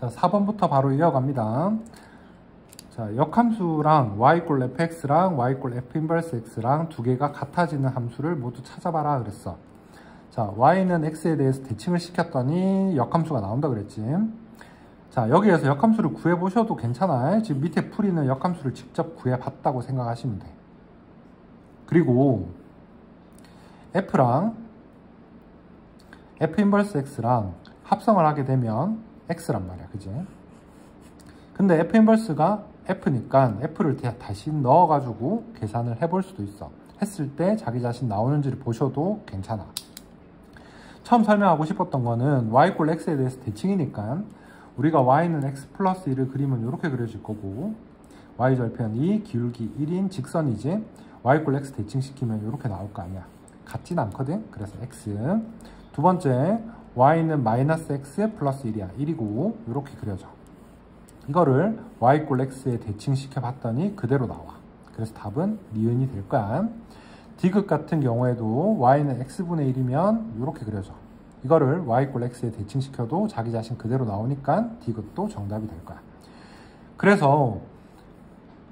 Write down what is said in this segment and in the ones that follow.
자, 4번부터 바로 이어갑니다. 자, 역함수랑 y = fx랑 y = f 인버스 x랑 두 개가 같아지는 함수를 모두 찾아봐라 그랬어. 자, y는 x에 대해서 대칭을 시켰더니 역함수가 나온다 그랬지. 자, 여기에서 역함수를 구해보셔도 괜찮아요. 지금 밑에 풀이는 역함수를 직접 구해봤다고 생각하시면 돼. 그리고 f랑 f 인버스 x랑 합성을 하게 되면 x란 말이야, 그지? 근데 f 인버스가 f니까 f를 다시 넣어가지고 계산을 해볼 수도 있어. 했을 때 자기 자신 나오는지를 보셔도 괜찮아. 처음 설명하고 싶었던 거는 y = x에 대해서 대칭이니까 우리가 y는 x 플러스 1을 그리면 이렇게 그려질 거고, y 절편 2, 기울기 1인 직선이지. y = x 대칭시키면 이렇게 나올 거 아니야. 같진 않거든. 그래서 x. 두 번째, y는 마이너스 x 플러스 1이야. 1이고 이렇게 그려져. 이거를 y = x에 대칭시켜 봤더니 그대로 나와. 그래서 답은 니은이 될 거야. 디귿 같은 경우에도 y는 x분의 1이면 이렇게 그려져. 이거를 y = x에 대칭시켜도 자기 자신 그대로 나오니까 디귿도 정답이 될 거야. 그래서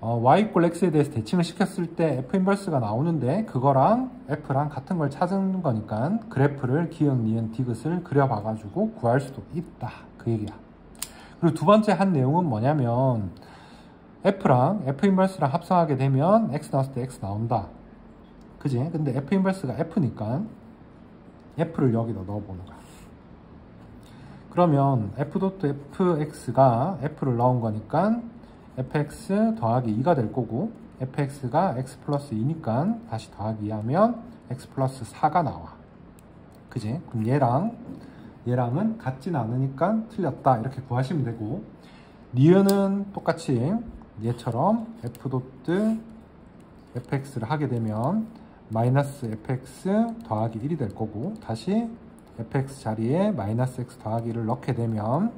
y = x에 대해서 대칭을 시켰을 때 f 인버스가 나오는데 그거랑 f랑 같은 걸 찾은 거니까 그래프를 기역, 니은, 디귿을 그려봐가지고 구할 수도 있다. 그 얘기야. 그리고 두 번째 한 내용은 뭐냐면 f랑 f 인버스랑 합성하게 되면 x 나왔을 때 x 나온다. 그지? 근데 f 인버스가 f니까 f를 여기다 넣어보는 거야. 그러면 f.fx가 f를 넣은 거니까 fx 더하기 2가 될 거고, fx가 x 플러스 2니까 다시 더하기 2하면 x 플러스 4가 나와. 그지? 그럼 얘랑은 같진 않으니까 틀렸다. 이렇게 구하시면 되고, 니은은 똑같이 얘처럼 f.fx를 하게 되면 마이너스 fx 더하기 1이 될 거고, 다시 fx 자리에 마이너스 x 더하기 1을 넣게 되면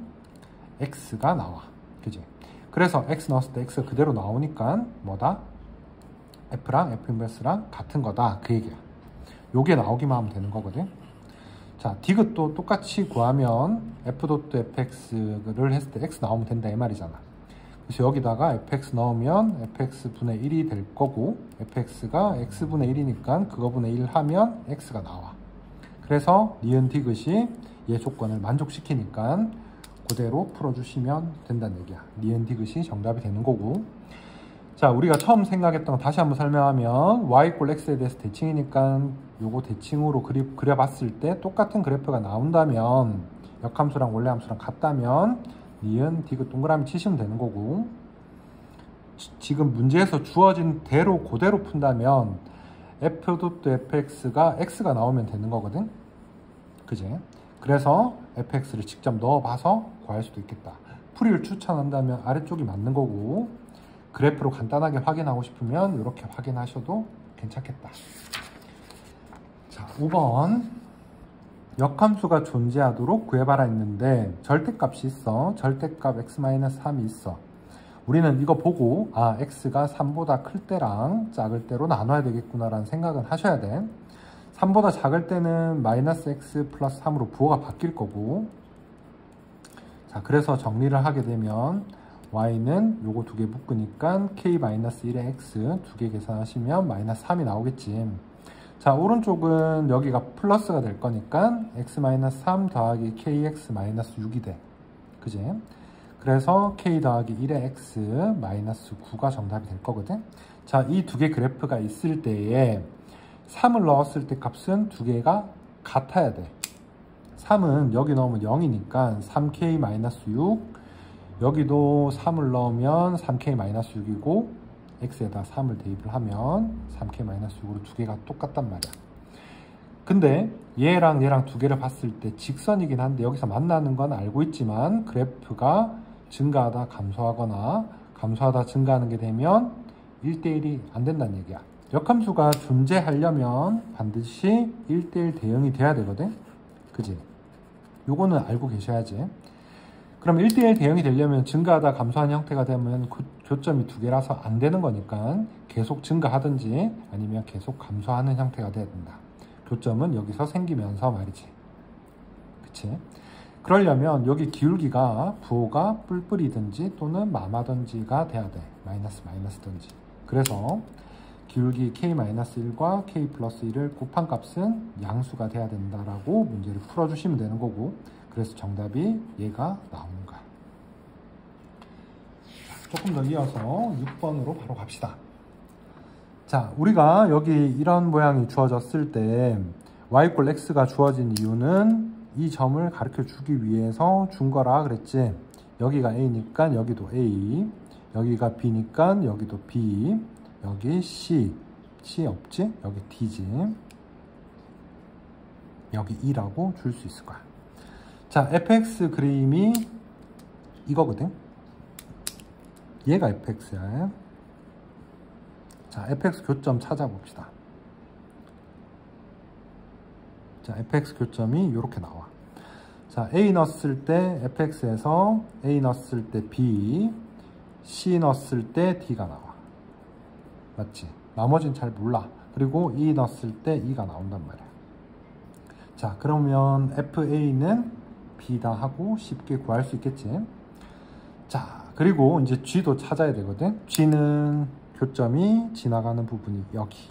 x가 나와. 그지? 그래서 x 넣었을 때 x가 그대로 나오니까 뭐다? f랑 f 인버스랑 같은 거다. 그 얘기야. 요게 나오기만 하면 되는 거거든. 자, 디귿도 똑같이 구하면 f.fx를 했을 때 x 나오면 된다 이 말이잖아. 그래서 여기다가 fx 넣으면 fx분의 1이 될 거고, fx가 x분의 1이니까 그거분의 1 하면 x가 나와. 그래서 니은 디귿이 얘 조건을 만족시키니까 그대로 풀어주시면 된다는 얘기야. 니은 디귿이 정답이 되는 거고. 자, 우리가 처음 생각했던 거 다시 한번 설명하면 y = x에 대해서 대칭이니까 요거 대칭으로 그려봤을 때 똑같은 그래프가 나온다면, 역함수랑 원래함수랑 같다면 니은 디귿 동그라미 치시면 되는 거고, 지금 문제에서 주어진 대로 그대로 푼다면 f.fx가 x가 나오면 되는 거거든. 그지? 그래서 fx를 직접 넣어봐서 구할 수도 있겠다. 풀이를 추천한다면 아래쪽이 맞는 거고, 그래프로 간단하게 확인하고 싶으면 이렇게 확인하셔도 괜찮겠다. 자, 5번. 역함수가 존재하도록 구해봐라 했는데 절대값이 있어. 절대값 x-3이 있어. 우리는 이거 보고 x가 3보다 클 때랑 작을 때로 나눠야 되겠구나 라는 생각은 하셔야 돼. 3보다 작을 때는 마이너스 x 플러스 3으로 부호가 바뀔 거고, 자, 그래서 정리를 하게 되면 y는 요거 두 개 묶으니까 k-1의 x 두 개 계산하시면 마이너스 3이 나오겠지. 자, 오른쪽은 여기가 플러스가 될 거니까 x-3 더하기 kx-6이 돼. 그지? 그래서 k 더하기 1의 x 마이너스 9가 정답이 될 거거든. 자, 이 두 개 그래프가 있을 때에 3을 넣었을 때 값은 두 개가 같아야 돼. 3은 여기 넣으면 0이니까 3k-6, 여기도 3을 넣으면 3k-6이고 x에다 3을 대입을 하면 3k-6으로 두 개가 똑같단 말이야. 근데 얘랑 얘랑 두 개를 봤을 때 직선이긴 한데 여기서 만나는 건 알고 있지만 그래프가 증가하다 감소하거나 감소하다 증가하는 게 되면 1대1이 안 된다는 얘기야. 역함수가 존재하려면 반드시 1대1 대응이 돼야 되거든. 그지? 요거는 알고 계셔야지. 그럼 1대1 대응이 되려면 증가하다 감소하는 형태가 되면 교점이 두 개라서 안 되는 거니까 계속 증가하든지 아니면 계속 감소하는 형태가 돼야 된다. 교점은 여기서 생기면서 말이지. 그치? 그러려면 여기 기울기가 부호가 뿔뿔이든지 또는 마마든지가 돼야 돼. 마이너스든지. 그래서 기울기 k-1과 k+1을 곱한 값은 양수가 돼야 된다라고 문제를 풀어주시면 되는 거고, 그래서 정답이 얘가 나오는 거야. 조금 더 이어서 6번으로 바로 갑시다. 자, 우리가 여기 이런 모양이 주어졌을 때 y = x가 주어진 이유는 이 점을 가르쳐 주기 위해서 준 거라 그랬지. 여기가 a니까 여기도 a, 여기가 b니까 여기도 b, 여기 c 없지? 여기 d지. 여기 2라고 줄 수 있을 거야. 자, fx 그림이 이거거든. 얘가 fx야. 자, fx 교점 찾아봅시다. 자, fx 교점이 이렇게 나와. 자, a 넣었을 때 fx에서 a 넣었을 때 b, c 넣었을 때 d가 나와. 맞지? 나머지는 잘 몰라. 그리고 2 넣었을 때 2가 나온단 말이야. 자, 그러면 FA는 B다 하고 쉽게 구할 수 있겠지. 자, 그리고 이제 G도 찾아야 되거든. G는 교점이 지나가는 부분이 여기.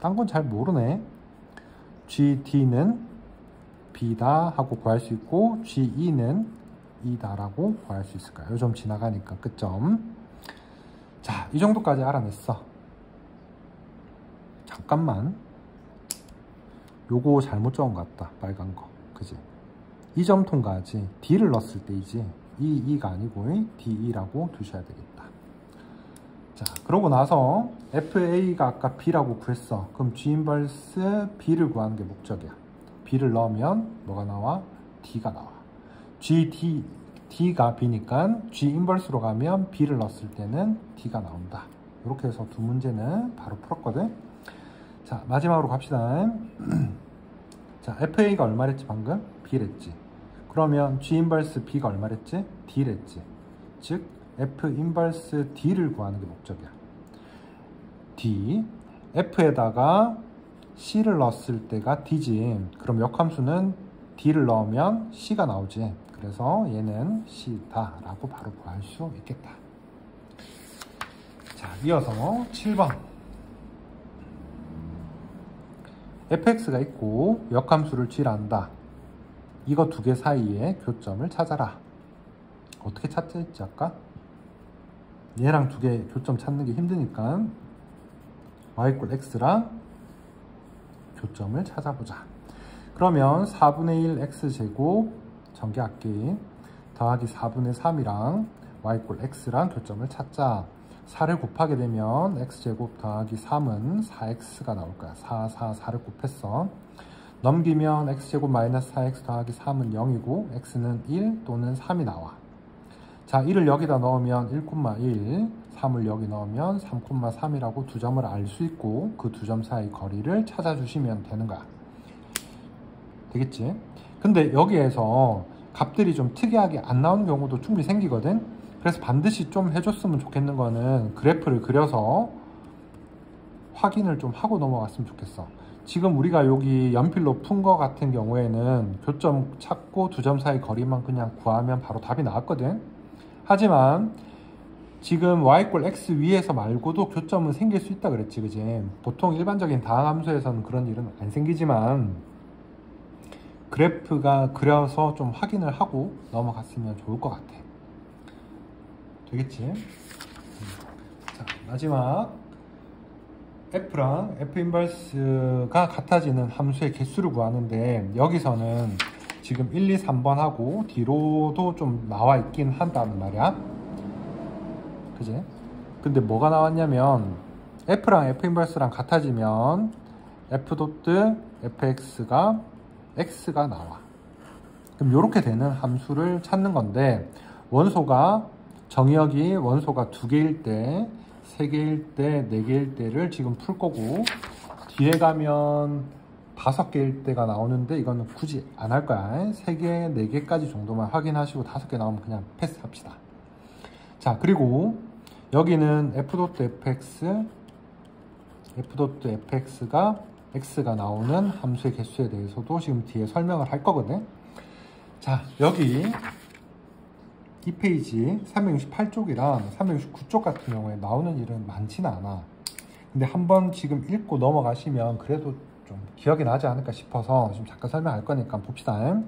딴 건 잘 모르네. GD는 B다 하고 구할 수 있고, GE는 2다 라고 구할 수 있을 거야. 요 점 지나가니까 끝점. 자, 이 정도까지 알아냈어. 잠깐만, 요거 잘못 적은 것 같다. 빨간 거, 그지? 이 점 통과하지. D를 넣었을 때이지. E가 아니고 DE라고 두셔야 되겠다. 자, 그러고 나서 FA가 아까 B라고 구했어. 그럼 G 인버스 B를 구하는 게 목적이야. B를 넣으면 뭐가 나와? D가 나와. D가 B니까 G 인버스로 가면 B를 넣었을 때는 D가 나온다. 이렇게 해서 두 문제는 바로 풀었거든. 자, 마지막으로 갑시다. 자, FA가 얼마랬지 방금? B랬지. 그러면 G 인버스 B가 얼마랬지? D랬지. 즉 F 인버스 D를 구하는 게 목적이야. D, F에다가 C를 넣었을 때가 D지. 그럼 역함수는 D를 넣으면 C가 나오지. 그래서 얘는 C다 라고 바로 구할 수 있겠다. 자, 이어서 7번. fx가 있고 역함수를 G란다. 이거 두 개 사이에 교점을 찾아라. 어떻게 찾자 했지 아까? 얘랑 두 개 교점 찾는 게 힘드니까 y = x랑 교점을 찾아보자. 그러면 4분의 1 x제곱 전개할게. 더하기 4분의 3이랑 y = x랑 교점을 찾자. 4를 곱하게 되면 x제곱 더하기 3은 4x가 나올 거야. 4를 곱했어. 넘기면 x제곱 마이너스 4x 더하기 3은 0이고 x는 1 또는 3이 나와. 자, 1을 여기다 넣으면 1,1, 3을 여기 넣으면 3,3이라고 두 점을 알 수 있고 그 두 점 사이 거리를 찾아주시면 되는 거야. 되겠지? 근데 여기에서 값들이 좀 특이하게 안 나오는 경우도 충분히 생기거든. 그래서 반드시 좀 해줬으면 좋겠는 거는 그래프를 그려서 확인을 좀 하고 넘어갔으면 좋겠어. 지금 우리가 여기 연필로 푼 거 같은 경우에는 교점 찾고 두 점 사이 거리만 그냥 구하면 바로 답이 나왔거든. 하지만 지금 y = x 위에서 말고도 교점은 생길 수 있다 그랬지, 그지? 보통 일반적인 다항함수에서는 그런 일은 안 생기지만 그래프가 그려서 좀 확인을 하고 넘어갔으면 좋을 것 같아. 되겠지? 자, 마지막 F랑 F 인버스가 같아지는 함수의 개수를 구하는데 여기서는 지금 1, 2, 3번 하고 뒤로도 좀 나와 있긴 한다는 말이야. 그지? 근데 뭐가 나왔냐면 F랑 F 인버스랑 같아지면 F 도트 fx가 x가 나와. 그럼 이렇게 되는 함수를 찾는 건데 원소가 정의역이 원소가 2개일 때, 3개일 때, 4개일 때를 지금 풀 거고 뒤에 가면 5개일 때가 나오는데 이거는 굳이 안 할 거야. 3개, 4개까지 정도만 확인하시고 5개 나오면 그냥 패스합시다. 자, 그리고 여기는 f.fx, f.fx가 x가 나오는 함수의 개수에 대해서도 지금 뒤에 설명을 할 거거든. 자, 여기 이 페이지 368쪽이랑 369쪽 같은 경우에 나오는 일은 많지는 않아. 근데 한번 지금 읽고 넘어가시면 그래도 좀 기억이 나지 않을까 싶어서 좀 잠깐 설명할 거니까 봅시다.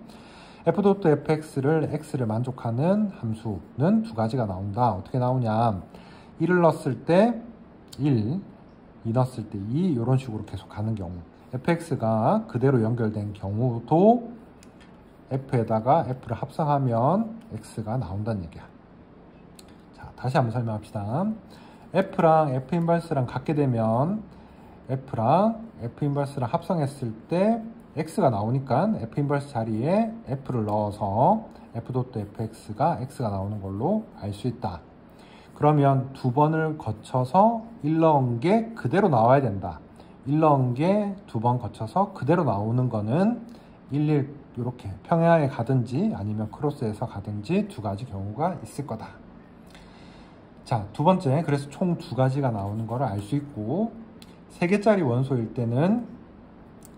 f.fx를 x를 만족하는 함수는 두 가지가 나온다. 어떻게 나오냐, 1을 넣었을 때 1, 2 넣었을 때 2, 이런 식으로 계속 가는 경우, fx가 그대로 연결된 경우도 f에다가 f를 합성하면 x가 나온다는 얘기야. 자, 다시 한번 설명합시다. f랑 f 인버스랑 같게 되면 f랑 f 인버스랑 합성했을 때 x가 나오니까 f 인버스 자리에 f를 넣어서 f.fx가 x가 나오는 걸로 알 수 있다. 그러면 두 번을 거쳐서 1 넣은 게 그대로 나와야 된다. 1 넣은 게 두 번 거쳐서 그대로 나오는 거는 1 이렇게 평행하게 가든지 아니면 크로스해서 가든지 두 가지 경우가 있을 거다. 자, 두 번째, 그래서 총 두 가지가 나오는 거를 알 수 있고, 3개짜리 원소일 때는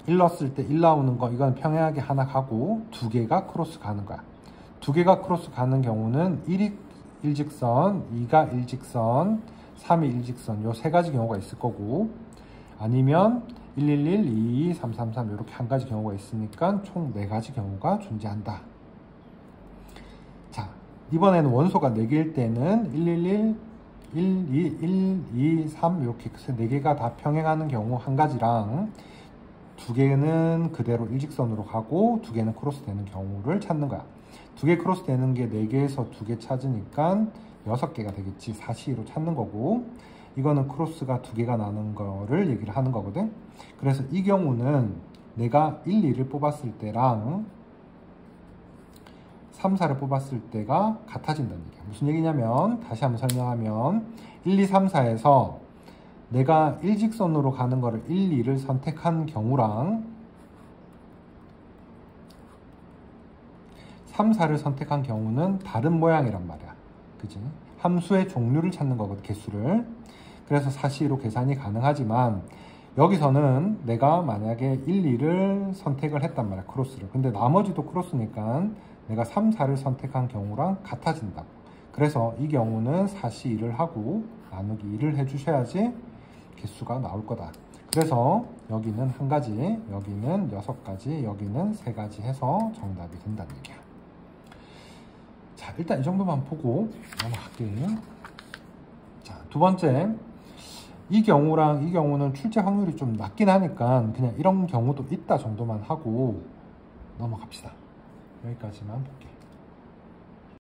1 넣었을 때 1 나오는 거, 이건 평행하게 하나 가고 2개가 크로스 가는 거야. 2개가 크로스 가는 경우는 1이 일직선, 2가 일직선, 3이 일직선, 요 세 가지 경우가 있을 거고, 아니면 111, 222, 333 이렇게 한 가지 경우가 있으니까 총 4가지 경우가 존재한다. 자, 이번에는 원소가 4개일 때는 111, 1, 2, 3 이렇게 4개가 다 평행하는 경우 한 가지랑 2개는 그대로 일직선으로 가고 2개는 크로스 되는 경우를 찾는 거야. 2개 크로스 되는 게 4개에서 2개 찾으니까 6개가 되겠지. 4시로 찾는 거고, 이거는 크로스가 2개가 나는 거를 얘기를 하는 거거든. 그래서 이 경우는 내가 1, 2를 뽑았을 때랑 3, 4를 뽑았을 때가 같아진다는 얘기야. 무슨 얘기냐면, 다시 한번 설명하면 1, 2, 3, 4에서 내가 일직선으로 가는 거를 1, 2를 선택한 경우랑 3, 4를 선택한 경우는 다른 모양이란 말이야. 그지? 함수의 종류를 찾는 거거든, 개수를. 그래서 사시로 계산이 가능하지만 여기서는 내가 만약에 1, 2를 선택을 했단 말이야, 크로스를. 근데 나머지도 크로스니까 내가 3, 4를 선택한 경우랑 같아진다고. 그래서 이 경우는 사시 1을 하고 나누기 2를 해주셔야지 개수가 나올 거다. 그래서 여기는 한 가지, 여기는 6가지, 여기는 3가지 해서 정답이 된다는 얘기야. 자, 일단 이 정도만 보고 넘어갈게요. 자, 두 번째, 이 경우랑 이 경우는 출제 확률이 좀 낮긴 하니까 그냥 이런 경우도 있다 정도만 하고 넘어갑시다. 여기까지만 볼게요.